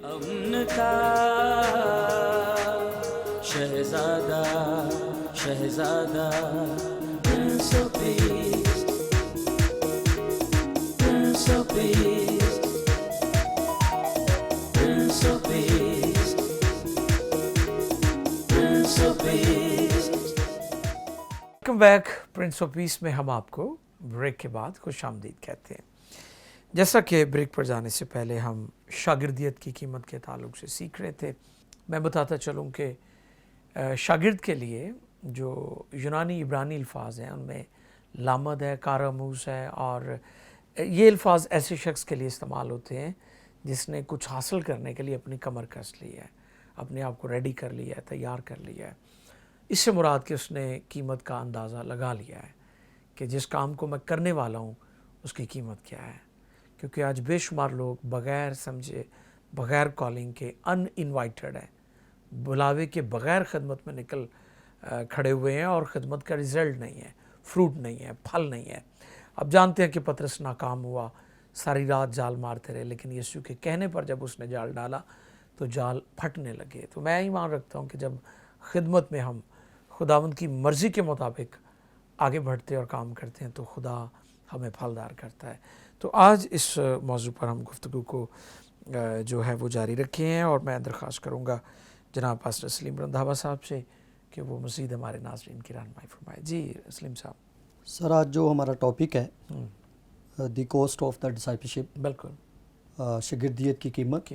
امن کا شہزادہ شہزادہ prince of peace prince of peace prince of peace prince of peace. Welcome back prince of peace میں ہم آپ کو بریک کے بعد خوش آمدید کہتے ہیں۔ جیسا کہ بریک پر جانے سے پہلے ہم شاگردیت کی قیمت کے تعلق سے سیکھ رہے تھے، میں بتاتا چلوں کہ شاگرد کے لیے جو یونانی عبرانی الفاظ ہیں ان میں لامد ہے، کاراموس ہے، اور یہ الفاظ ایسے شخص کے لیے استعمال ہوتے ہیں جس نے کچھ حاصل کرنے کے لیے اپنی کمر کس لی ہے، اپنے آپ کو ریڈی کر لیا ہے، تیار کر لیا ہے۔ اس سے مراد کہ اس نے قیمت کا اندازہ لگا لیا ہے کہ جس کام کو میں کرنے والا ہوں اس کی قیمت کیا ہے، کیونکہ آج بے شمار لوگ بغیر سمجھے، بغیر کالنگ کے ان انوائٹڈ ہیں، بلاوے کے بغیر خدمت میں نکل کھڑے ہوئے ہیں، اور خدمت کا رزلٹ نہیں ہے، فروٹ نہیں ہے، پھل نہیں ہے۔ اب جانتے ہیں کہ پطرس ناکام ہوا، ساری رات جال مارتے رہے، لیکن یسوع کے کہنے پر جب اس نے جال ڈالا تو جال پھٹنے لگے۔ تو میں ایمان رکھتا ہوں کہ جب خدمت میں ہم خداوند کی مرضی کے مطابق آگے بڑھتے اور کام کرتے ہیں تو خدا ہمیں پھلدار کرتا ہے۔ تو آج اس موضوع پر ہم گفتگو کو جو ہے وہ جاری رکھے ہیں، اور میں درخواست کروں گا جناب پاسٹر سلیم رندھاوا صاحب سے کہ وہ مزید ہمارے ناظرین کی رہنمائی فرمائے۔ جی سلیم صاحب۔ سر، آج جو ہمارا ٹاپک ہے دی کوسٹ آف دا ڈسائپلشپ، بالکل، شاگردیت کی قیمت،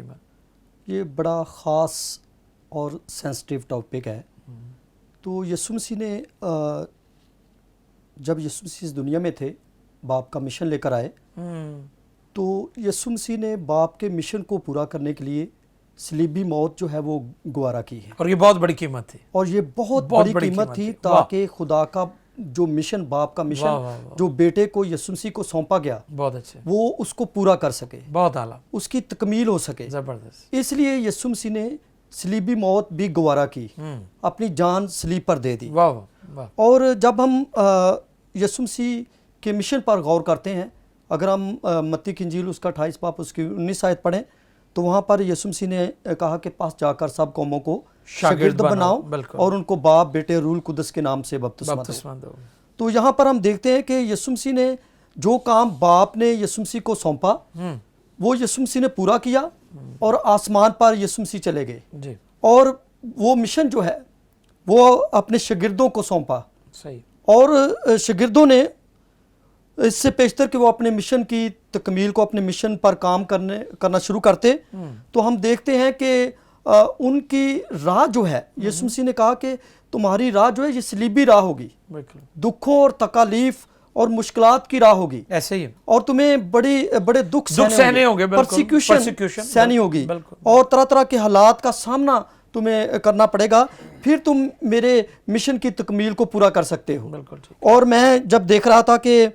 یہ بڑا خاص اور سینسٹیو ٹاپک ہے۔ تو یسوع مسیح نے جب یسوع مسیح اس دنیا میں تھے، باپ کا مشن لے کر آئے، تو یسوع مسیح نے باپ کے مشن کو پورا کرنے کے لیے صلیبی موت جو ہے وہ گوارا کی ہے، اور یہ بہت بڑی قیمت تھی، اور یہ بہت بڑی قیمت تھی، تاکہ خدا کا جو مشن، باپ کا مشن جو بیٹے کو یسوع مسیح کو سونپا گیا، بہت اچھے، وہ اس کو پورا کر سکے، بہت اعلیٰ، اس کی تکمیل ہو سکے۔ زبردست۔ اس لیے یسوع مسیح نے صلیبی موت بھی گوارا کی، اپنی جان صلیب پر دے دی۔ اور جب ہم یسوع مسیح کے مشن پر غور کرتے ہیں، اگر ہم متی کی انجیل اس کا 28 باب اس کی 19 آیت پڑھیں تو وہاں پر یسوع مسیح نے کہا کہ پاس جا کر سب قوموں کو شاگرد بناؤ اور ان کو باپ، بیٹے، روح القدس کے نام سے بپتسمہ دو۔ تو یہاں پر ہم دیکھتے ہیں کہ یسوع مسیح نے جو کام باپ نے یسوع مسیح کو سونپا وہ یسوع مسیح نے پورا کیا، اور آسمان پر یسوع مسیح چلے گئے، اور وہ مشن جو ہے وہ اپنے شاگردوں کو سونپا، اور شاگردوں نے اس سے پیشتر کہ وہ اپنے مشن کی تکمیل کو، اپنے مشن پر کام کرنا شروع کرتے، تو ہم دیکھتے ہیں کہ ان کی راہ جو ہے، یسوع مسیح نے کہا کہ تمہاری راہ جو ہے یہ صلیبی راہ ہوگی، دکھوں اور تکالیف اور مشکلات کی راہ ہوگی، ایسے ہی، اور تمہیں بڑے دکھ سہنے ہوں گے، پرسیکیوشن سہنی ہوگی، اور طرح طرح کے حالات کا سامنا تمہیں کرنا پڑے گا، پھر تم میرے مشن کی تکمیل کو پورا کر سکتے ہو۔ اور میں جب دیکھ رہا تھا کہ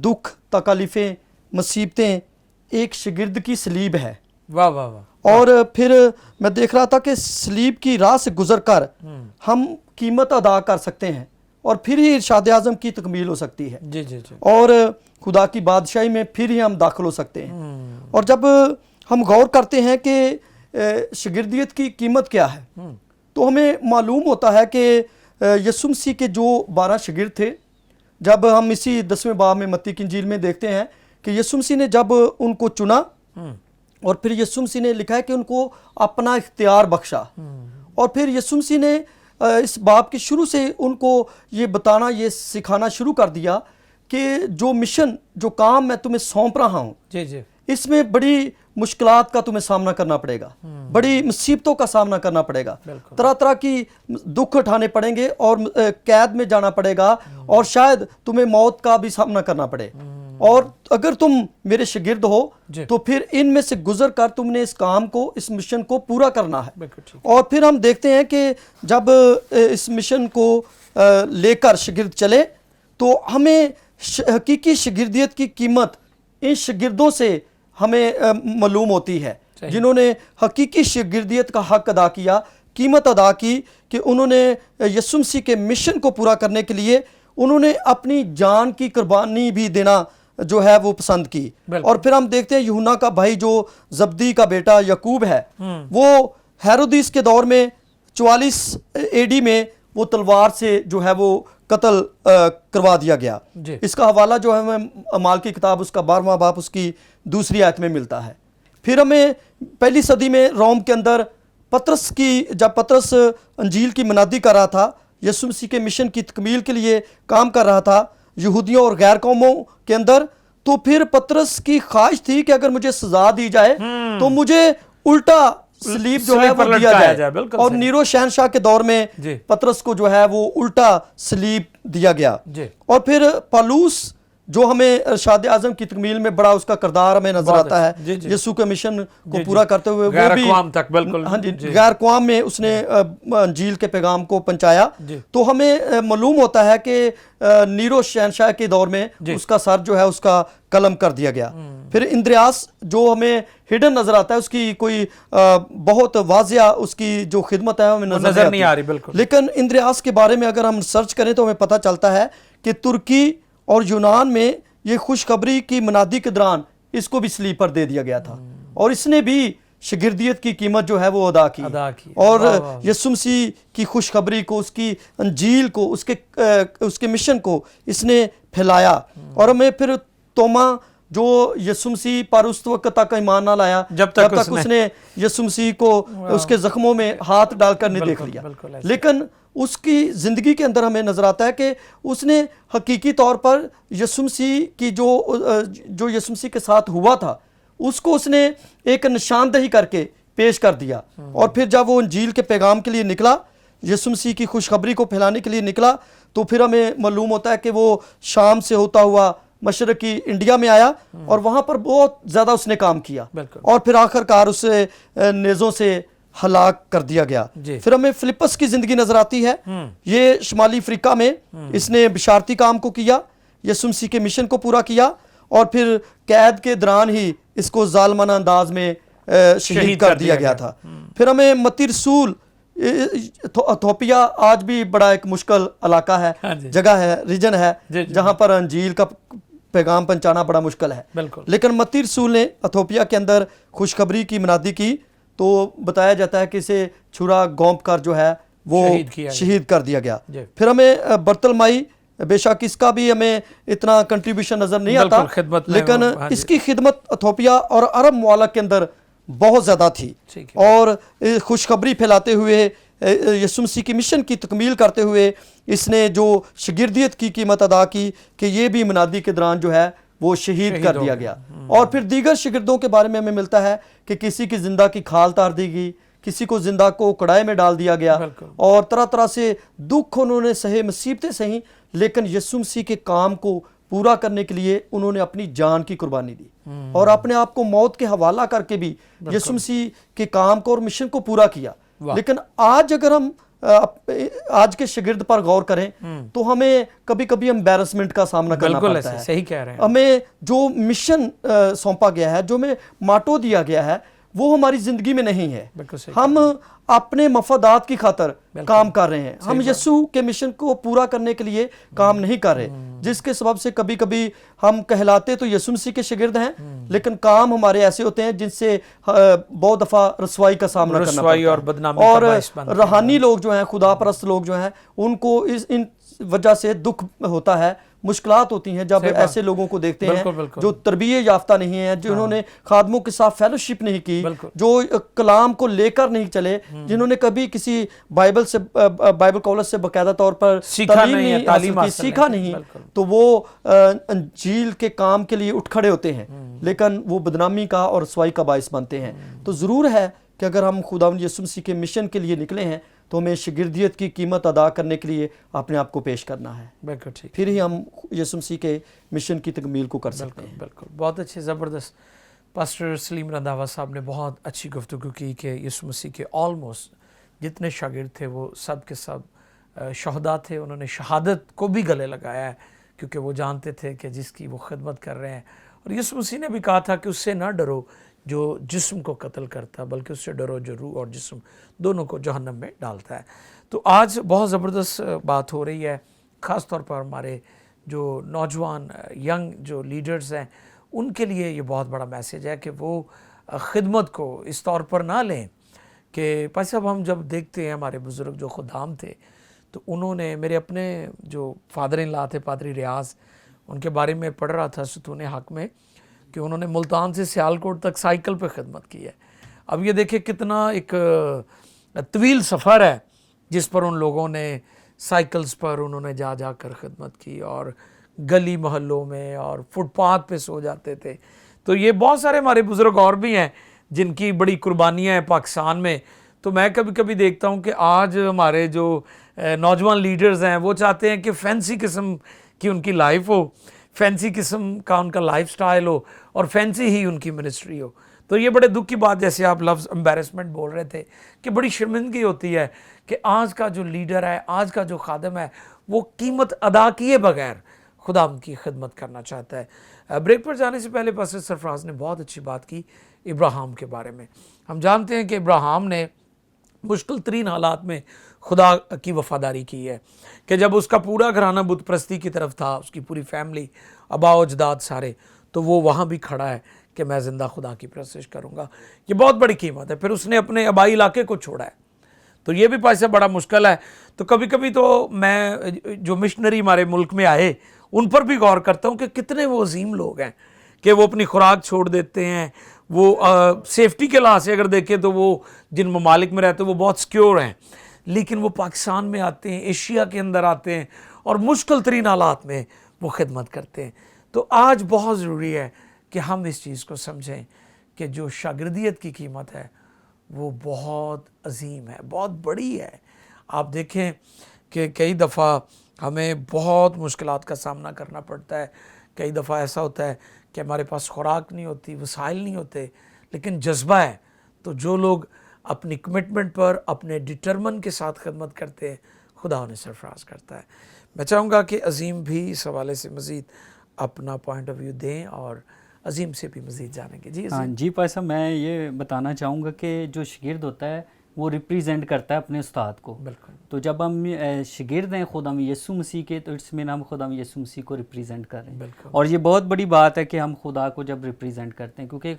دکھ، تکالیفیں، مصیبتیں ایک شاگرد کی صلیب ہے، اور پھر میں دیکھ رہا تھا کہ صلیب کی راہ سے گزر کر ہم قیمت ادا کر سکتے ہیں، اور پھر ہی ارشاد اعظم کی تکمیل ہو سکتی ہے، اور خدا کی بادشاہی میں پھر ہی ہم داخل ہو سکتے ہیں۔ اور جب ہم غور کرتے ہیں کہ شاگردیت کی قیمت کیا ہے، تو ہمیں معلوم ہوتا ہے کہ یسوع مسیح کے جو 12 شاگرد تھے، جب ہم اسی 10ویں باب میں متی کی انجیل میں دیکھتے ہیں کہ یسوع مسیح نے جب ان کو چنا، اور پھر یسوع مسیح نے لکھا ہے کہ ان کو اپنا اختیار بخشا، اور پھر یسوع مسیح نے اس باب کے شروع سے ان کو یہ بتانا، یہ سکھانا شروع کر دیا کہ جو مشن، جو کام میں تمہیں سونپ رہا ہوں، اس میں بڑی مشکلات کا تمہیں سامنا کرنا پڑے گا، بڑی مصیبتوں کا سامنا کرنا پڑے گا، طرح طرح کی دکھ اٹھانے پڑیں گے، اور قید میں جانا پڑے گا، اور شاید تمہیں موت کا بھی سامنا کرنا پڑے، اور اگر تم میرے شاگرد ہو تو پھر ان میں سے گزر کر تم نے اس کام کو، اس مشن کو پورا کرنا ہے۔ اور پھر ہم دیکھتے ہیں کہ جب اس مشن کو لے کر شاگرد چلے تو ہمیں حقیقی شاگردیت کی قیمت ان شاگردوں سے ہمیں معلوم ہوتی ہے، جنہوں نے حقیقی شاگردیت کا حق ادا کیا، قیمت ادا کی، کہ انہوں نے یسوع مسیح کے مشن کو پورا کرنے کے لیے انہوں نے اپنی جان کی قربانی بھی دینا جو ہے وہ پسند کی. اور پھر ہم دیکھتے ہیں یوحنا کا بھائی جو زبدی کا بیٹا یعقوب ہے, وہ ہیرودیس کے دور میں 44 AD میں وہ تلوار سے جو ہے وہ قتل کروا دیا گیا. اس کا حوالہ جو ہے ہمیں اعمال کی کتاب اس کا 12واں باب اس کی 2 آیت میں ملتا ہے. پھر ہمیں پہلی صدی میں روم کے اندر جب پطرس انجیل کی منادی کر رہا تھا, یسوع مسیح کے مشن کی تکمیل کے لیے کام کر رہا تھا یہودیوں اور غیر قوموں کے اندر, تو پھر پطرس کی خواہش تھی کہ اگر مجھے سزا دی جائے تو مجھے الٹا سلیب جو ہے وہ دیا جائے. اور نیرو شہنشاہ کے دور میں پطرس کو جو ہے وہ الٹا سلیب دیا گیا. اور پھر پالوس جو ہمیں ارشاد اعظم کی تکمیل میں بڑا اس کا کردار ہمیں نظر آتا ہے, یسوع کے مشن کو پورا کرتے ہوئے وہ بھی غیر اقوام میں اس نے انجیل کے پیغام کو پہنچایا. تو ہمیں معلوم ہوتا ہے کہ نیرو شہنشاہ کے دور میں اس کا سر جو ہے اس کا قلم کر دیا گیا. پھر اندریاس جو ہمیں ہڈن نظر آتا ہے, اس کی کوئی بہت واضح اس کی جو خدمت ہے ہمیں نظر نہیں آ رہی, لیکن اندریاس کے بارے میں اگر ہم سرچ کریں تو ہمیں پتہ چلتا ہے کہ ترکی اور یونان میں یہ خوشخبری کی منادی کے دوران اس کو بھی سلیب پر دے دیا گیا تھا, اور اس نے بھی شاگردیت کی قیمت جو ہے وہ ادا کی. اور یسوع مسیح کی خوشخبری کو, اس کی انجیل کو, اس کے مشن کو اس نے پھیلایا. اور ہمیں پھر توما جو یسوع مسیح پر اس وقت تک ایمان نہ لایا جب تک اس نے یسوع مسیح کو اس کے زخموں میں ہاتھ ڈال کر نہیں دیکھ لیا, لیکن اس کی زندگی کے اندر ہمیں نظر آتا ہے کہ اس نے حقیقی طور پر یسوع مسیح کی جو یسوع مسیح کے ساتھ ہوا تھا اس کو اس نے ایک نشاندہی کر کے پیش کر دیا. اور پھر جب وہ انجیل کے پیغام کے لیے نکلا, یسوع مسیح کی خوشخبری کو پھیلانے کے لیے نکلا, تو پھر ہمیں معلوم ہوتا ہے کہ وہ شام سے ہوتا ہوا مشرقی انڈیا میں آیا اور وہاں پر بہت زیادہ اس نے کام کیا, اور پھر آخر کار اسے نیزوں سے ہلاک کر دیا گیا. پھر ہمیں فلپس کی زندگی نظر آتی ہے. یہ شمالی افریقہ میں اس نے بشارتی کام کو کیا, یسوع مسیح کے مشن کو پورا کیا, اور پھر قید کے دوران ہی اس کو ظالمانہ انداز میں شہید کر دیا گیا تھا. پھر ہمیں متی رسول, ایتھوپیا آج بھی بڑا ایک مشکل علاقہ ہے, جگہ ہے, ریجن ہے جہاں پر انجیل کا پیغام پہنچانا بڑا مشکل ہے, لیکن متی رسول نے ایتھوپیا کے اندر خوشخبری کی منادی کی, تو بتایا جاتا ہے کہ اسے چھرا گونپ کر جو ہے وہ شہید کر دیا گیا. پھر ہمیں برتلمائی, بے شک اس کا بھی ہمیں اتنا کنٹریبیوشن نظر نہیں آتا, لیکن اس کی خدمت ایتھوپیا اور عرب ممالک کے اندر بہت زیادہ تھی, اور خوشخبری پھیلاتے ہوئے یسوع مسیح کی مشن کی تکمیل کرتے ہوئے اس نے جو شاگردیت کی قیمت ادا کی کہ یہ بھی منادی کے دوران جو ہے وہ شہید کر دیا گیا. اور پھر دیگر شاگردوں کے بارے میں ہمیں ملتا ہے کہ کسی کی زندہ کی کھال تار دی گئی, کسی کو زندہ کو کڑھائی میں ڈال دیا گیا, اور طرح طرح سے دکھ انہوں نے سہے, مصیبتیں سہیں, لیکن یسوع مسیح کے کام کو پورا کرنے کے لیے انہوں نے اپنی جان کی قربانی دی, اور اپنے آپ کو موت کے حوالہ کر کے بھی یسوع مسیح کے کام کو اور مشن کو پورا کیا. لیکن آج اگر ہم آج کے شاگرد پر غور کریں تو ہمیں کبھی کبھی امبیرسمنٹ کا سامنا کرنا پڑتا ہے. صحیح کہہ رہے ہیں. ہمیں جو مشن سونپا گیا ہے, جو ہمیں ماٹو دیا گیا ہے, وہ ہماری زندگی میں نہیں ہے. ہم اپنے مفادات کی خاطر کام کر رہے ہیں, ہم یسوع کے مشن کو پورا کرنے کے لیے کام نہیں کر رہے, جس کے سبب سے کبھی کبھی ہم کہلاتے تو یسوع مسیح کے شاگرد ہیں, لیکن کام ہمارے ایسے ہوتے ہیں جن سے بہت دفعہ رسوائی کا سامنا کرنا پڑتا ہے, اور روحانی لوگ جو ہیں, خدا پرست لوگ جو ہیں, ان کو ان وجہ سے دکھ ہوتا ہے, مشکلات ہوتی ہیں جب ایسے لوگوں کو دیکھتے ہیں جو تربیت یافتہ نہیں ہیں, جنہوں نے خادموں کے ساتھ فیلوشپ نہیں کی, جو کلام کو لے کر نہیں چلے, جنہوں نے کبھی کسی بائبل کالج سے باقاعدہ طور پر تعلیم سیکھا نہیں, تو وہ انجیل کے کام کے لیے اٹھ کھڑے ہوتے ہیں, لیکن وہ بدنامی کا اور رسوائی کا باعث بنتے ہیں. تو ضرور ہے کہ اگر ہم خداوند یسوع مسیح کے مشن کے لیے نکلے ہیں تو ہمیں شاگردیت کی قیمت ادا کرنے کے لیے اپنے آپ کو پیش کرنا ہے, پھر ہی ہم یسوع مسیح کے مشن کی تکمیل کو کر سکتے ہیں. بالکل, بہت اچھے, زبردست. پاسٹر سلیم رنداوا صاحب نے بہت اچھی گفتگو کی کہ یسوع مسیح کے آلموسٹ جتنے شاگرد تھے وہ سب کے سب شہداء تھے. انہوں نے شہادت کو بھی گلے لگایا ہے کیونکہ وہ جانتے تھے کہ جس کی وہ خدمت کر رہے ہیں, اور یسوع مسیح نے بھی کہا تھا کہ اس سے نہ ڈرو جو جسم کو قتل کرتا, بلکہ اس سے ڈرو جو روح اور جسم دونوں کو جہنم میں ڈالتا ہے. تو آج بہت زبردست بات ہو رہی ہے, خاص طور پر ہمارے جو نوجوان ینگ جو لیڈرز ہیں ان کے لیے یہ بہت بڑا میسیج ہے کہ وہ خدمت کو اس طور پر نہ لیں کہ بھائی صاحب ہم جب دیکھتے ہیں ہمارے بزرگ جو خدام تھے تو انہوں نے میرے اپنے جو فادر ان لا تھے پادری ریاض ان کے بارے میں پڑھ رہا تھا ستون حق میں کہ انہوں نے ملتان سے سیالکوٹ تک سائیکل پہ خدمت کی ہے. اب یہ دیکھیں کتنا ایک طویل سفر ہے جس پر ان لوگوں نے سائیکلز پر انہوں نے جا جا کر خدمت کی اور گلی محلوں میں اور فٹ پاتھ پہ سو جاتے تھے. تو یہ بہت سارے ہمارے بزرگ اور بھی ہیں جن کی بڑی قربانیاں ہیں پاکستان میں. تو میں کبھی کبھی دیکھتا ہوں کہ آج ہمارے جو نوجوان لیڈرز ہیں وہ چاہتے ہیں کہ فینسی قسم کی ان کی لائف ہو, فینسی قسم کا ان کا لائف سٹائل ہو اور فینسی ہی ان کی منسٹری ہو. تو یہ بڑے دکھ کی بات, جیسے آپ لفظ امبیرسمنٹ بول رہے تھے, کہ بڑی شرمندگی ہوتی ہے کہ آج کا جو لیڈر ہے, آج کا جو خادم ہے, وہ قیمت ادا کیے بغیر خدا ان کی خدمت کرنا چاہتا ہے. بریک پر جانے سے پہلے پاسٹر سرفراز نے بہت اچھی بات کی ابراہیم کے بارے میں. ہم جانتے ہیں کہ ابراہیم نے مشکل ترین حالات میں خدا کی وفاداری کی ہے کہ جب اس کا پورا گھرانہ بت پرستی کی طرف تھا, اس کی پوری فیملی, آبا و اجداد سارے, تو وہ وہاں بھی کھڑا ہے کہ میں زندہ خدا کی پرستش کروں گا. یہ بہت بڑی قیمت ہے. پھر اس نے اپنے آبائی علاقے کو چھوڑا ہے, تو یہ بھی پیسے بڑا مشکل ہے. تو کبھی کبھی تو میں جو مشنری ہمارے ملک میں آئے ان پر بھی غور کرتا ہوں کہ کتنے وہ عظیم لوگ ہیں کہ وہ اپنی خوراک چھوڑ دیتے ہیں. وہ سیفٹی کے لحاظ سے اگر دیکھیں تو وہ جن ممالک میں رہتے ہیں وہ بہت سیکیور ہیں, لیکن وہ پاکستان میں آتے ہیں, ایشیا کے اندر آتے ہیں اور مشکل ترین حالات میں وہ خدمت کرتے ہیں. تو آج بہت ضروری ہے کہ ہم اس چیز کو سمجھیں کہ جو شاگردیت کی قیمت ہے وہ بہت عظیم ہے, بہت بڑی ہے. آپ دیکھیں کہ کئی دفعہ ہمیں بہت مشکلات کا سامنا کرنا پڑتا ہے. کئی دفعہ ایسا ہوتا ہے کہ ہمارے پاس خوراک نہیں ہوتی, وسائل نہیں ہوتے, لیکن جذبہ ہے. تو جو لوگ اپنی کمٹمنٹ پر اپنے ڈٹرمن کے ساتھ خدمت کرتے ہیں, خدا انہیں سرفراز کرتا ہے. میں چاہوں گا کہ عظیم بھی اس حوالے سے مزید اپنا پوائنٹ آف ویو دیں اور عظیم سے بھی مزید جانیں گے. جی ہاں جی پائے صاحب, میں یہ بتانا چاہوں گا کہ جو شاگرد ہوتا ہے وہ ریپریزنٹ کرتا ہے اپنے استاد کو. بالکل. تو جب ہم شاگرد ہیں خدا یسوع مسیح کے, تو اس میں ہم خدا یسوع مسیح کو ریپریزنٹ کر رہے ہیں. بالکل. اور یہ بہت بڑی بات ہے کہ ہم خدا کو جب ریپریزنٹ کرتے ہیں, کیونکہ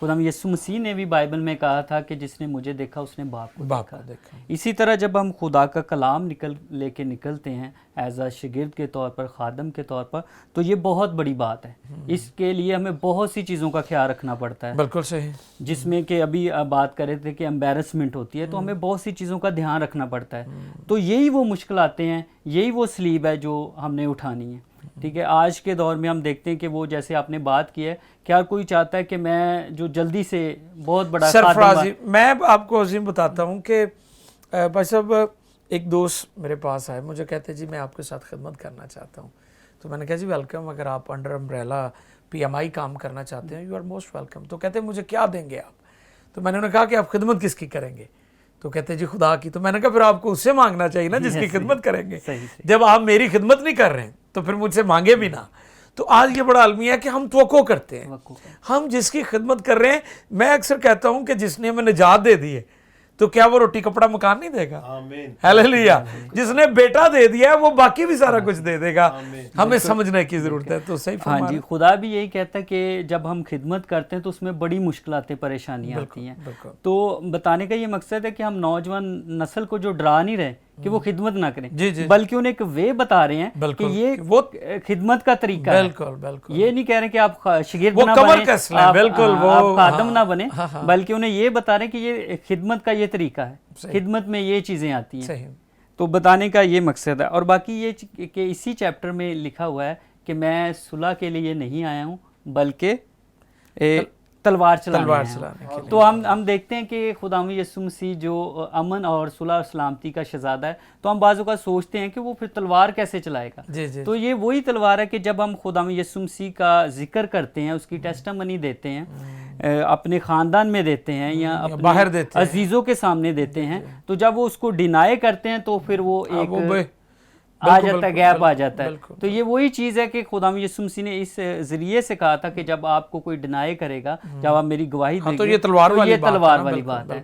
خدا یسوع مسیح نے بھی بائبل میں کہا تھا کہ جس نے مجھے دیکھا اس نے باپ کو دیکھا. اسی طرح جب ہم خدا کا کلام لے کے نکلتے ہیں ایز اے شاگرد کے طور پر, خادم کے طور پر, تو یہ بہت بڑی بات ہے. اس کے لیے ہمیں بہت سی چیزوں کا خیال رکھنا پڑتا ہے. بالکل صحیح. جس میں کہ ابھی بات کر رہے تھے کہ امبیرسمنٹ ہوتی ہے, تو ہمیں بہت سی چیزوں کا دھیان رکھنا پڑتا ہے. تو یہی وہ مشکلاتیں ہیں, یہی وہ سلیب ہے جو ہم نے اٹھانی ہے. ٹھیک ہے, آج کے دور میں ہم دیکھتے ہیں کہ وہ جیسے آپ نے بات کی ہے کہ ہر کوئی چاہتا ہے کہ میں جو جلدی سے بہت بڑا سرفرازی. میں آپ کو عظیم بتاتا ہوں کہ بھائی صاحب ایک دوست میرے پاس آئے, مجھے کہتے جی میں آپ کے ساتھ خدمت کرنا چاہتا ہوں. تو میں نے کہا جی ویلکم, اگر آپ انڈر امبریلا PMI کام کرنا چاہتے ہیں یو آر موسٹ ویلکم. تو کہتے ہیں مجھے کیا دیں گے آپ؟ تو میں نے انہیں کہا کہ آپ خدمت کس کی کریں گے؟ تو کہتے ہیں جی خدا کی. تو میں نے کہا پھر آپ کو اس سے مانگنا چاہیے نا جس کی خدمت کریں گے. جب آپ میری خدمت نہیں کر رہے ہیں تو پھر مجھ سے مانگے بھی نہ. تو آج یہ بڑا المیہ ہے کہ ہم توقع کرتے ہیں, ہم جس کی خدمت کر رہے ہیں. میں اکثر کہتا ہوں کہ جس نے ہمیں نجات دے دی ہے تو کیا وہ روٹی کپڑا مکان نہیں دے گا؟ ہیلیلویا. جس نے بیٹا دے دیا ہے وہ باقی بھی سارا کچھ دے دے گا. ہمیں سمجھنے کی ضرورت ہے. تو صحیح ہاں جی, خدا بھی یہی کہتا ہے کہ جب ہم خدمت کرتے ہیں تو اس میں بڑی مشکلاتیں پریشانیاں آتی ہیں. تو بتانے کا یہ مقصد ہے کہ ہم نوجوان نسل کو جو ڈرا نہیں رہے کہ وہ خدمت نہ کریں, بلکہ انہیں ایک وے بتا رہے ہیں کہ یہ وہ خدمت کا طریقہ ہے. یہ نہیں کہہ رہے کہ آپ شاگرد نہ بنیں, آپ خادم نہ بنیں, بلکہ انہیں یہ بتا رہے ہیں کہ یہ خدمت کا یہ طریقہ ہے, خدمت میں یہ چیزیں آتی ہیں. تو بتانے کا یہ مقصد ہے. اور باقی یہ کہ اسی چیپٹر میں لکھا ہوا ہے کہ میں صلح کے لیے نہیں آیا ہوں بلکہ تلوار چلانے کے. تو ہم دیکھتے ہیں کہ خداوند یسوع مسیح جو امن اور صلح اور سلامتی کا شہزادہ ہے, تو ہم بعض اوقات سوچتے ہیں کہ وہ پھر تلوار کیسے چلائے گا. تو یہ وہی تلوار ہے کہ جب ہم خداوند یسوع مسیح کا ذکر کرتے ہیں, اس کی ٹیسٹمنی دیتے ہیں, اپنے خاندان میں دیتے ہیں یا اپنے عزیزوں کے سامنے دیتے ہیں, تو جب وہ اس کو ڈینائی کرتے ہیں تو پھر وہ ایک آ جاتا ہے, گیپ آ جاتا ہے. تو یہ وہی چیز ہے کہ خدا یسوع مسیح نے اس ذریعے سے کہا تھا کہ جب آپ کو کوئی ڈینائی کرے گا, جب آپ میری گواہی دیں گے, تو یہ تلوار والی بات ہے.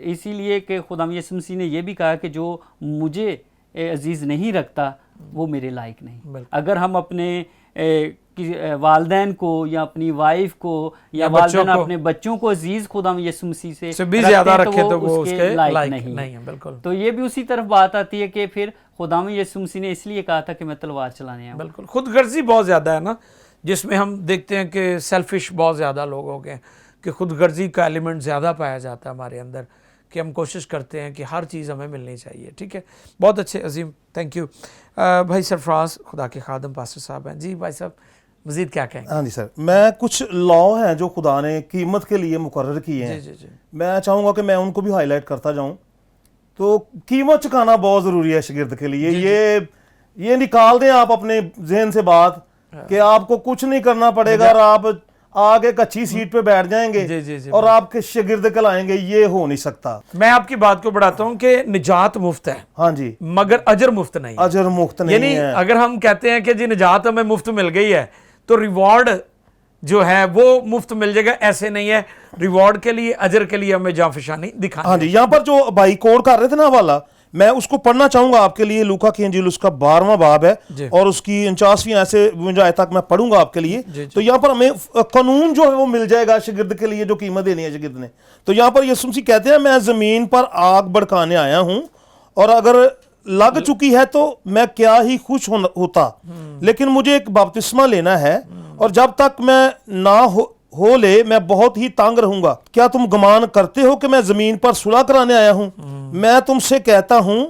اسی لیے کہ خدا یسوع مسیح نے یہ بھی کہا کہ جو مجھے عزیز نہیں رکھتا وہ میرے لائق نہیں. اگر ہم اپنے والدین کو یا اپنی وائف کو یا والدین اپنے بچوں کو عزیز خدا یسوع مسیح سے بھی زیادہ رکھے تو وہ اس کے لائق نہیں ہے. بالکل. تو یہ بھی اسی طرف بات آتی ہے کہ پھر خدا یسوع مسیح نے اس لیے کہا تھا کہ میں تلوار چلانے آیا ہوں. بالکل. خود غرضی بہت زیادہ ہے نا, جس میں ہم دیکھتے ہیں کہ سیلفش بہت زیادہ لوگ ہو گئے, کہ خود غرضی کا ایلیمنٹ زیادہ پایا جاتا ہے ہمارے اندر, کہ ہم کوشش کرتے ہیں کہ ہر چیز ہمیں ملنی چاہیے. ٹھیک ہے, بہت اچھے, عظیم, تھینک یو. بھائی سرفراز خدا کے خادم پاسٹر صاحب ہیں. جی بھائی صاحب مزید کیا کہیں گے؟ ہاں جی سر, میں کچھ لا ہیں جو خدا نے قیمت کے لیے مقرر کیے ہیں, میں چاہوں گا کہ میں ان کو بھی ہائی لائٹ کرتا جاؤں. تو قیمت چکانا بہت ضروری ہے شاگرد کے لیے. یہ نکال دیں آپ اپنے ذہن سے بات کہ آپ کو کچھ نہیں کرنا پڑے گا اور آپ آگے ایک اچھی سیٹ پہ بیٹھ جائیں گے اور آپ کے شاگرد کلائیں گے. یہ ہو نہیں سکتا. میں آپ کی بات کو بڑھاتا ہوں کہ نجات مفت ہے, ہاں جی, مگر اجر مفت نہیں. اجر مفت نہیں ہے. یعنی اگر ہم کہتے ہیں کہ جی نجات ہمیں مفت مل گئی ہے تو ریوارڈ جو ہے وہ مفت مل جائے گا, ایسے نہیں ہے. ریوارڈ کے لیے, اجر کے لیے ہمیں جانفشانی دکھانی. ہاں جی, یہاں پر جو بھائی کوڈ کر رہے تھے نا حوالہ, میں اس کو پڑھنا چاہوں گا آپ کے لیے. لوکا کی انجیل اس کا 12واں باب ہے اور اس کی 49ویں ایسے آیت تک میں پڑھوں گا آپ کے لیے. تو یہاں پر ہمیں قانون جو ہے وہ مل جائے گا شاگرد کے لیے, جو قیمت دینی ہے شاگرد نے. تو یہاں پر یسوع مسیح کہتے ہیں میں زمین پر آگ بھڑکانے آیا ہوں, اور اگر لگ چکی ہے تو میں کیا ہی خوش ہوتا, لیکن مجھے ایک بپتسمہ لینا ہے, اور جب تک میں نہ ہو لے میں بہت ہی تنگ رہوں گا. کیا تم گمان کرتے ہو کہ میں زمین پر صلح کرانے آیا ہوں؟ میں تم سے کہتا ہوں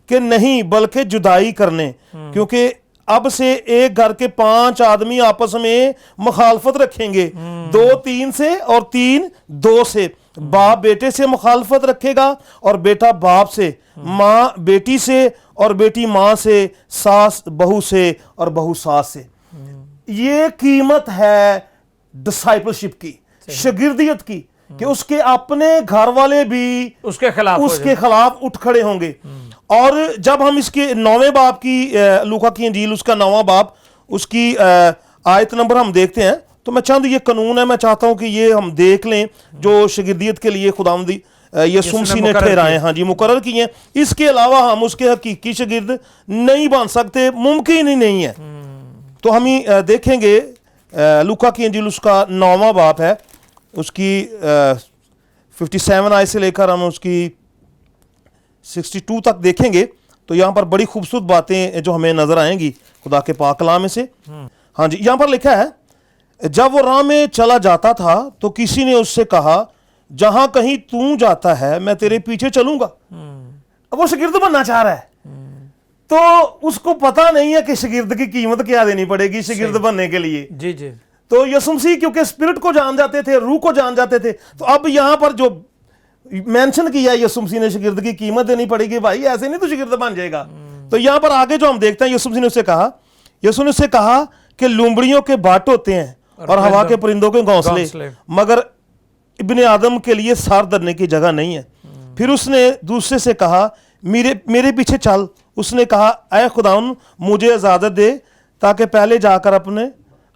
کہ نہیں, بلکہ جدائی کرنے, کیونکہ اب سے ایک گھر کے 5 آدمی آپس میں مخالفت رکھیں گے, 2 3 سے اور 3 2 سے. باپ بیٹے سے مخالفت رکھے گا اور بیٹا باپ سے, ماں بیٹی سے اور بیٹی ماں سے, ساس بہو سے اور بہو ساس سے. یہ قیمت ہے ڈسائپلشپ کی, شاگردیت کی, کہ اس کے اپنے گھر والے بھی اس کے خلاف اٹھ کھڑے ہوں گے. اور جب ہم اس کے 9ویں باب کی, لوکا کی انجیل اس کا 9واں باب, اس کی آیت نمبر ہم دیکھتے ہیں, تو میں چاہتا ہوں یہ قانون ہے, میں چاہتا ہوں کہ یہ ہم دیکھ لیں جو شاگردیت کے لیے خداوند یسوع مسیح نے ٹھہرائے, ہاں جی, مقرر کیے ہیں. اس کے علاوہ ہم اس کے حقیقی شاگرد نہیں بن سکتے, ممکن ہی نہیں ہے. تو ہم دیکھیں گے لوکا کی انجیل اس کا 9واں باب ہے, اس کی 57 آیت سے لے کر ہم اس کی 62 تک دیکھیں گے. تو یہاں پر بڑی خوبصورت باتیں جو ہمیں نظر آئیں گی خدا کے پاک کلام میں سے. ہاں جی, یہاں پر لکھا ہے, جب وہ راہ میں چلا جاتا تھا تو کسی نے اس سے کہا, جہاں کہیں تو جاتا ہے میں تیرے پیچھے چلوں گا. اب وہ شاگرد بننا چاہ رہا ہے, تو اس کو پتا نہیں ہے کہ شاگرد کی قیمت کیا دینی پڑے گی شاگرد بننے کے لیے. جی جی. تو یسوع مسیح کیونکہ اسپرٹ کو جان جاتے تھے, روح کو جان جاتے تھے, تو اب یہاں پر جو مینشن کیا یسوع مسیح نے شاگرد کی قیمت دینی پڑے گی, بھائی ایسے نہیں تو شاگرد بن جائے گا. تو یہاں پر آگے جو ہم دیکھتے ہیں, یسوع مسیح نے اس سے کہا کہ لومڑیوں کے باٹ ہوتے ہیں اور ہوا کے پرندوں کے گھونسلے, مگر ابن آدم کے لیے سار دھرنے کی جگہ نہیں ہے. پھر اس نے دوسرے سے کہا, میرے پیچھے چل. اس نے کہا, اے خداوند مجھے اجازت دے تاکہ پہلے جا کر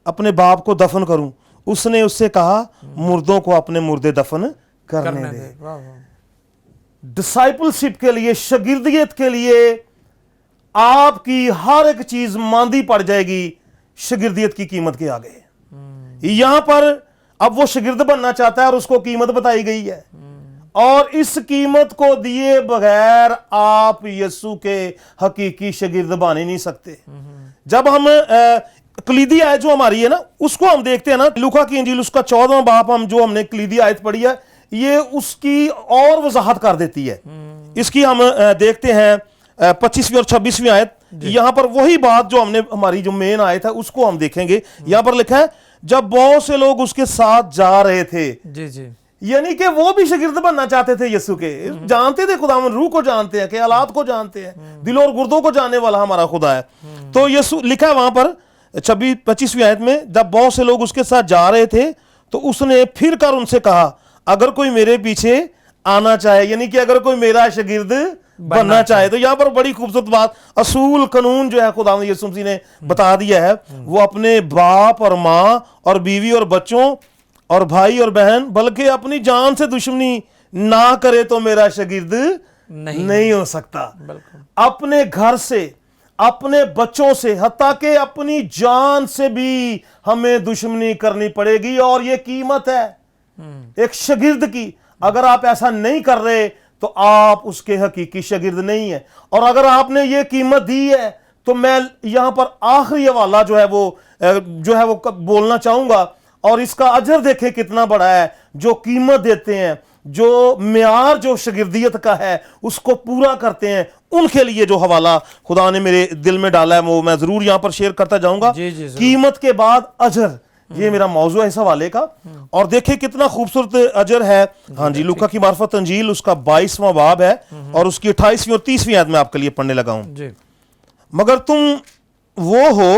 اپنے باپ کو دفن کروں. اس نے اس سے کہا, مردوں کو اپنے مردے دفن کرنے دے. ڈسائپلشپ کے لیے, شاگردیت کے لیے آپ کی ہر ایک چیز ماندی پڑ جائے گی شاگردیت کی قیمت کے آگے. یہاں پر اب وہ شاگرد بننا چاہتا ہے اور اس کو قیمت بتائی گئی ہے, اور اس قیمت کو دیے بغیر آپ یسوع کے حقیقی شاگرد بن ہی نہیں سکتے. جب ہم کلیدی آیت جو ہماری ہے نا, اس کو ہم دیکھتے ہیں نا, لوکا کی انجیل اس کا 14واں باب, ہم جو ہم نے کلیدی آیت پڑھی ہے, یہ اس کی اور وضاحت کر دیتی ہے. اس کی ہم دیکھتے ہیں 25ویں اور 26ویں آیت. یہاں پر وہی بات جو ہم نے, ہماری جو مین آیت ہے اس کو ہم دیکھیں گے. یہاں پر لکھا ہے, جب بہت سے لوگ اس کے ساتھ جا رہے تھے. جی جی. یعنی کہ وہ بھی شاگرد بننا چاہتے تھے یسوع کے, جانتے تھے خداوند روح کو جانتے ہیں, خیالات کو جانتے ہیں, دل اور گردوں کو جاننے والا ہمارا خدا ہے. تو یسوع لکھا ہے وہاں پر 25ویں آیت میں, جب بہت سے لوگ اس کے ساتھ جا رہے تھے تو اس نے پھر کر ان سے کہا, اگر کوئی میرے پیچھے آنا چاہے, یعنی کہ اگر کوئی میرا شاگرد بننا چاہے. تو یہاں پر بڑی خوبصورت بات, اصول قانون جو ہے خداوند یسوع مسیح نے بتا دیا ہے, وہ اپنے باپ اور ماں اور بیوی اور بچوں اور بھائی اور بہن, بلکہ اپنی جان سے دشمنی نہ کرے تو میرا شاگرد نہیں ہو سکتا. اپنے گھر سے, اپنے بچوں سے حتیٰ کہ اپنی جان سے بھی ہمیں دشمنی کرنی پڑے گی، اور یہ قیمت ہے ایک شاگرد کی۔ اگر آپ ایسا نہیں کر رہے تو آپ اس کے حقیقی شاگرد نہیں ہیں، اور اگر آپ نے یہ قیمت دی ہے تو میں یہاں پر آخری حوالہ جو ہے وہ بولنا چاہوں گا، اور اس کا اجر دیکھیں کتنا بڑا ہے۔ جو قیمت دیتے ہیں، جو معیار جو شاگردیت کا ہے اس کو پورا کرتے ہیں، ان کے لیے جو حوالہ خدا نے میرے دل میں ڈالا ہے وہ میں ضرور یہاں پر شیئر کرتا جاؤں گا۔ قیمت کے بعد اجر، یہ میرا موضوع ہے اس حوالے کا، اور دیکھیں کتنا خوبصورت اجر ہے۔ ہاں جی، لوکا کی معرفت انجیل اس کا 22واں باب ہے اور اس کی 28ویں اور 30ویں آیت میں آپ کے لیے پڑھنے لگا ہوں۔ مگر تم وہ ہو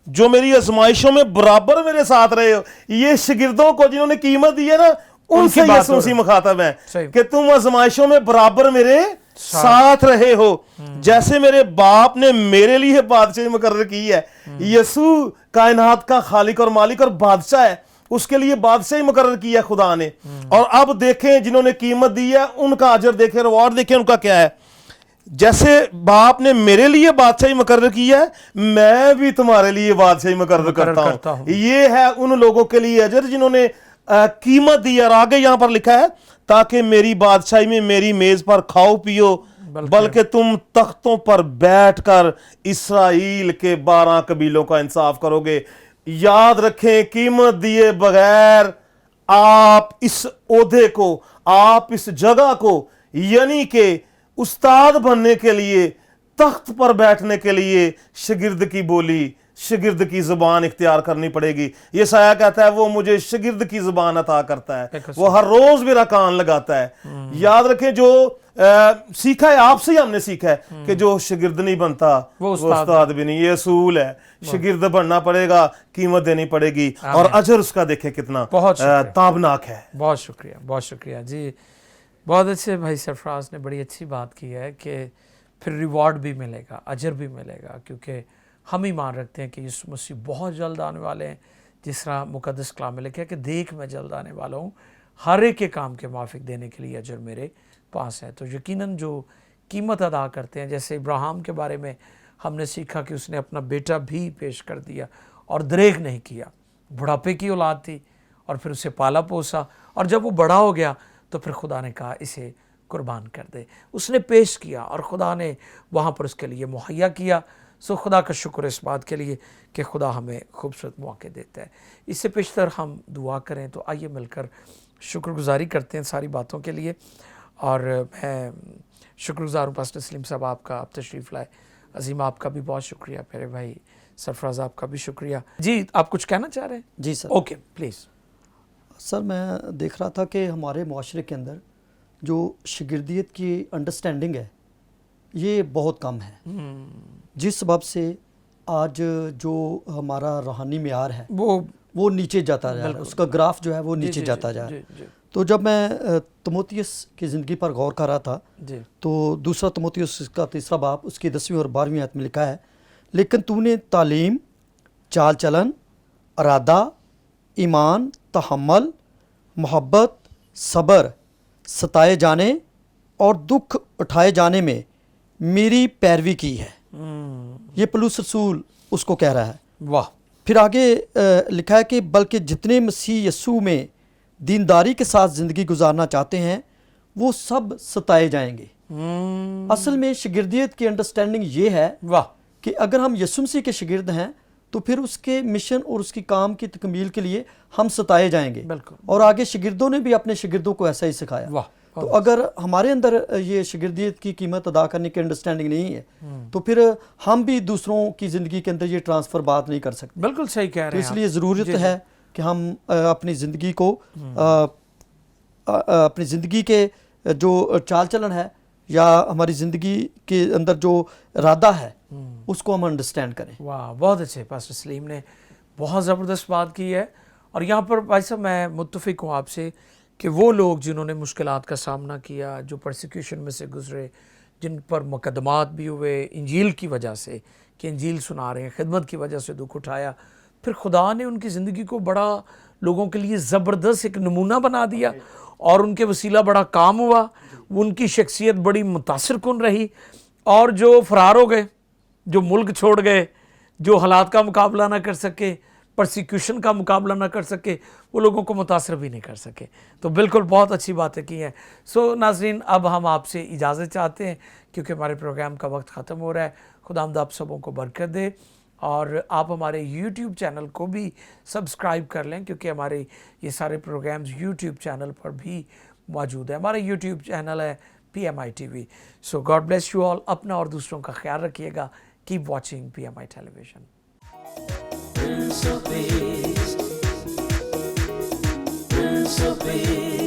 جو میری آزمائشوں میں برابر میرے ساتھ رہے ہو۔ یہ شاگردوں کو جنہوں نے قیمت دی ہے نا، ان سے یسوع مسیح مخاطب ہیں کہ تم آزمائشوں میں برابر میرے ساتھ رہے ہو، جیسے میرے باپ نے میرے لیے بادشاہی مقرر کی ہے۔ یسوع کائنات کا خالق اور مالک اور بادشاہ ہے، اس کے لیے بادشاہی مقرر کی ہے خدا نے۔ اور اب دیکھیں جنہوں نے قیمت دی ہے ان کا اجر دیکھیں، ریوارڈ دیکھیں ان کا کیا ہے۔ جیسے باپ نے میرے لیے بادشاہی مقرر کی ہے، میں بھی تمہارے لیے بادشاہی مقرر کرتا ہوں۔ یہ ہے ان لوگوں کے لیے اجر جنہوں نے قیمت دی، اور آگے یہاں پر لکھا ہے تاکہ میری بادشاہی میں میری میز پر کھاؤ پیو، بلکہ تم تختوں پر بیٹھ کر اسرائیل کے 12 قبیلوں کا انصاف کرو گے۔ یاد رکھیں، قیمت دیے بغیر آپ اس عہدے کو، آپ اس جگہ کو، یعنی کہ استاد بننے کے لیے، تخت پر بیٹھنے کے لیے شاگرد کی بولی، شاگرد کی زبان اختیار کرنی پڑے گی۔ یہ سایہ کہتا ہے وہ مجھے شاگرد کی زبان عطا کرتا ہے، وہ ہر روز میرا کان لگاتا ہے۔ یاد رکھیں، جو سیکھا ہے آپ سے ہی ہم نے سیکھا ہے کہ جو شاگرد نہیں بنتا وہ استاد بھی نہیں۔ یہ اصول ہے، شاگرد بننا پڑے گا، قیمت دینی پڑے گی، اور اجر اس کا دیکھیں کتنا تابناک ہے۔ بہت شکریہ، بہت شکریہ جی، بہت اچھے بھائی سرفراز نے بڑی اچھی بات کی ہے کہ پھر ریوارڈ بھی ملے گا، اجر بھی ملے گا، کیونکہ ہم ایمان رکھتے ہیں کہ یسوع مسیح بہت جلد آنے والے ہیں۔ جس طرح مقدس کلام میں لکھا ہے کہ دیکھ میں جلد آنے والا ہوں، ہر ایک کے کام کے موافق دینے کے لیے اجر میرے پاس ہے۔ تو یقیناً جو قیمت ادا کرتے ہیں، جیسے ابراہیم کے بارے میں ہم نے سیکھا کہ اس نے اپنا بیٹا بھی پیش کر دیا اور دریغ نہیں کیا، بڑھاپے کی اولاد تھی، اور پھر اسے پالا پوسا، اور جب وہ بڑا ہو گیا تو پھر خدا نے کہا اسے قربان کر دے۔ اس نے پیش کیا اور خدا نے وہاں پر اس کے لیے مہیا کیا۔ سو خدا کا شکر اس بات کے لیے کہ خدا ہمیں خوبصورت موقع دیتا ہے۔ اس سے پیشتر ہم دعا کریں، تو آئیے مل کر شکر گزاری کرتے ہیں ساری باتوں کے لیے۔ اور میں شکر گزار ہوں پاسٹر سلیم صاحب آپ کا، آپ تشریف لائے۔ عظیم آپ کا بھی بہت شکریہ، پیارے بھائی سرفراز آپ کا بھی شکریہ۔ جی آپ کچھ کہنا چاہ رہے ہیں؟ جی سر، اوکے پلیز۔ سر میں دیکھ رہا تھا کہ ہمارے معاشرے کے اندر جو شاگردیت کی انڈرسٹینڈنگ ہے یہ بہت کم ہے، جس سبب سے آج جو ہمارا روحانی معیار ہے وہ نیچے جاتا جا رہا ہے، اس کا گراف جو ہے وہ نیچے جاتا جا رہا ہے۔ تو جب میں تیموتھیوس کی زندگی پر غور کر رہا تھا تو دوسرا تیموتھیوس کا 3 باب اس کی 10ویں اور 12ویں آیت میں لکھا ہے، لیکن تو نے تعلیم، چال چلن، ارادہ، ایمان، تحمل، محبت، صبر، ستائے جانے اور دکھ اٹھائے جانے میں میری پیروی کی ہے۔ یہ پولس رسول اس کو کہہ رہا ہے۔ واہ۔ پھر آگے لکھا ہے کہ بلکہ جتنے مسیح یسوع میں دینداری کے ساتھ زندگی گزارنا چاہتے ہیں وہ سب ستائے جائیں گے۔ اصل میں شاگردیت کی انڈرسٹینڈنگ یہ ہے کہ اگر ہم یسوع مسیح کے شاگرد ہیں تو پھر اس کے مشن اور اس کی کام کی تکمیل کے لیے ہم ستائے جائیں گے، اور آگے شاگردوں نے بھی اپنے شاگردوں کو ایسا ہی سکھایا۔ تو اگر ہمارے اندر یہ شاگردیت کی قیمت ادا کرنے کی انڈرسٹینڈنگ نہیں ہے تو پھر ہم بھی دوسروں کی زندگی کے اندر یہ ٹرانسفر بات نہیں کر سکتے۔ بالکل صحیح کہہ رہے ہیں۔ اس لیے ضرورت ہے کہ ہم اپنی زندگی کو، اپنی زندگی کے جو چال چلن ہے یا ہماری زندگی کے اندر جو ارادہ ہے اس کو ہم انڈرسٹینڈ کریں۔ واہ، بہت اچھے پاسٹر سلیم نے بہت زبردست بات کی ہے۔ اور یہاں پر بھائی صاحب میں متفق ہوں آپ سے کہ وہ لوگ جنہوں نے مشکلات کا سامنا کیا، جو پرسیکیوشن میں سے گزرے، جن پر مقدمات بھی ہوئے انجیل کی وجہ سے کہ انجیل سنا رہے ہیں، خدمت کی وجہ سے دکھ اٹھایا، پھر خدا نے ان کی زندگی کو بڑا لوگوں کے لیے زبردست ایک نمونہ بنا دیا، اور ان کے وسیلہ بڑا کام ہوا، ان کی شخصیت بڑی متاثر کن رہی، اور جو فرار ہو گئے جو ملک چھوڑ گئے, جو حالات کا مقابلہ نہ کر سکے, پرسیکیوشن کا مقابلہ نہ کر سکے, وہ لوگوں کو متاثر بھی نہیں کر سکے. تو بالکل بہت اچھی باتیں کی ہیں. سو ناظرین, اب ہم آپ سے اجازت چاہتے ہیں کیونکہ ہمارے پروگرام کا وقت ختم ہو رہا ہے. خداوند آپ سبوں کو برکت دے, اور آپ ہمارے یوٹیوب چینل کو بھی سبسکرائب کر لیں کیونکہ ہمارے یہ سارے پروگرامز یوٹیوب چینل پر بھی موجود ہیں. ہمارا یوٹیوب چینل ہے PMI TV. So God bless you all. اپنا اور دوسروں کا خیال رکھیے گا. Keep watching PMI television. Prince of Peace, Prince of Peace.